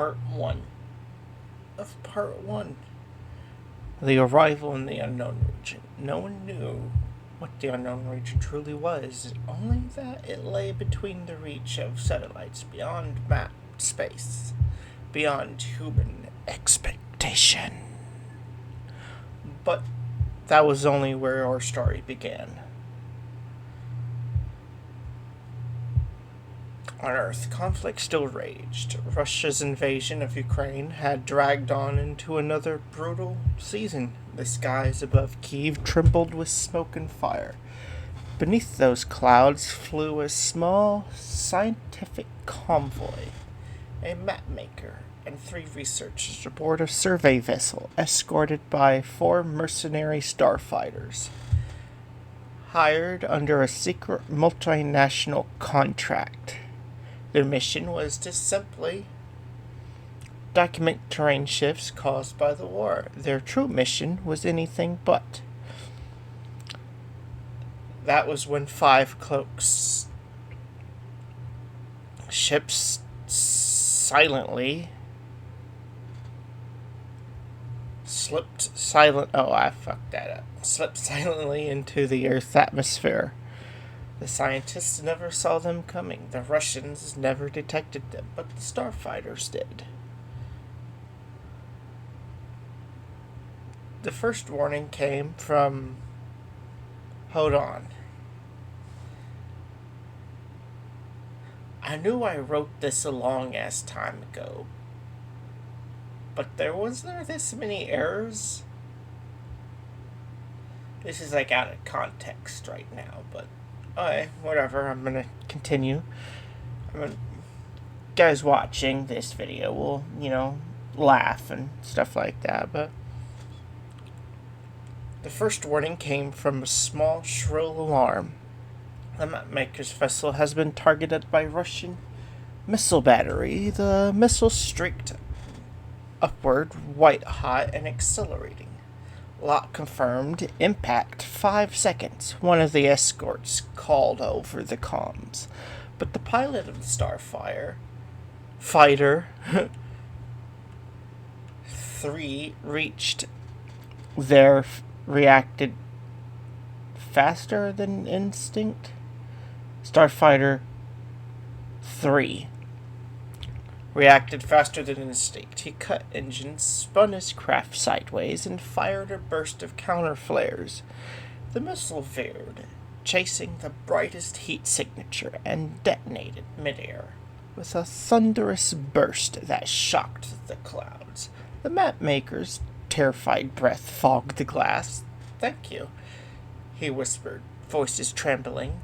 part 1 of part 1. The arrival in the unknown region. No one knew what the unknown region truly was, only that it lay between the reach of satellites, beyond mapped space, beyond human expectation. But that was only where our story began. On Earth, conflict still raged. Russia's invasion of Ukraine had dragged on into another brutal season. The skies above Kiev trembled with smoke and fire. Beneath those clouds flew a small scientific convoy, a mapmaker and 3 researchers aboard a survey vessel escorted by 4 mercenary starfighters, hired under a secret multinational contract. Their mission was to simply document terrain shifts caused by the war. Their true mission was anything but. That was when 5 cloaks ships silently slipped silently into the Earth's atmosphere. The scientists never saw them coming. The Russians never detected them, but the starfighters did. The first warning came from... Hold on. I knew I wrote this a long-ass time ago, but there this many errors? This is like out of context right now, but... Alright, whatever, I'm gonna continue. Guys watching this video will, laugh and stuff like that, but... The first warning came from a small, shrill alarm. The mapmaker's vessel has been targeted by Russian missile battery. The missile streaked upward, white-hot, and accelerating. Lock confirmed. Impact 5 seconds. One of the escorts called over the comms. But the pilot of the fighter 3 reacted faster than instinct. Starfighter 3 reacted faster than instinct. He cut engines, spun his craft sideways, and fired a burst of counter flares. The missile veered, chasing the brightest heat signature, and detonated midair with a thunderous burst that shocked the clouds. The mapmaker's terrified breath fogged the glass. "Thank you," he whispered, voices trembling.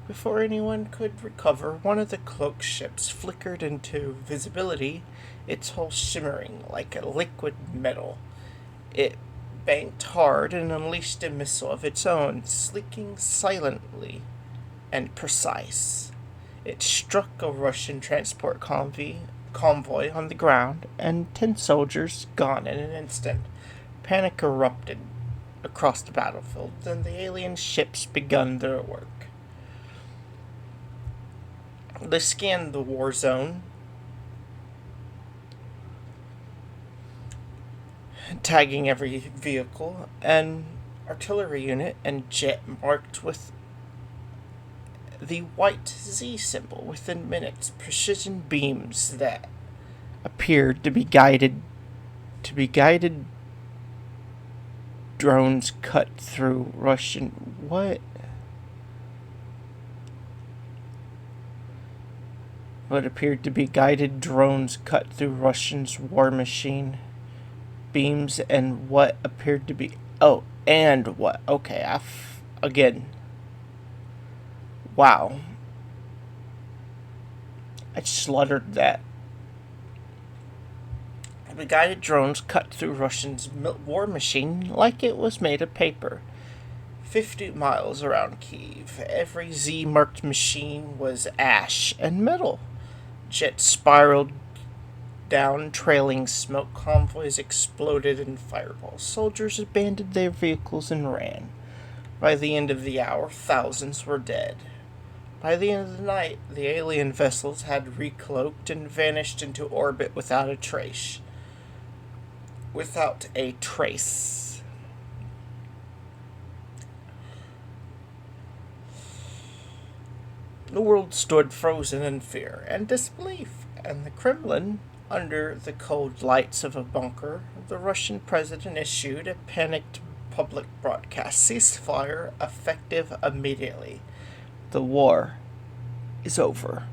Before anyone could recover, one of the cloak ships flickered into visibility, its hull shimmering like a liquid metal. It banked hard and unleashed a missile of its own, sleeking silently and precise. It struck a Russian transport convoy on the ground, and 10 soldiers gone in an instant. Panic erupted across the battlefield, and the alien ships begun their work. They scanned the war zone, tagging every vehicle and artillery unit and jet marked with the white Z symbol. Within minutes, precision beams that appeared to be guided drones cut through Russian... What appeared to be guided drones cut through Russians' war machine beams, and what appeared to be... Oh, and what? Okay, again. Wow. I sluttered that. The guided drones cut through Russians' war machine like it was made of paper. 50 miles around Kiev, every Z-marked machine was ash and metal. Jets spiraled down, trailing smoke. Convoys exploded in fireballs. Soldiers abandoned their vehicles and ran. By the end of the hour, thousands were dead. By the end of the night, the alien vessels had recloaked and vanished into orbit without a trace. Without a trace. The world stood frozen in fear and disbelief, and the Kremlin, under the cold lights of a bunker, the Russian president issued a panicked public broadcast: ceasefire effective immediately. The war is over.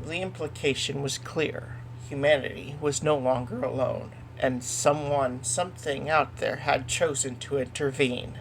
The implication was clear. Humanity was no longer alone, and something out there had chosen to intervene.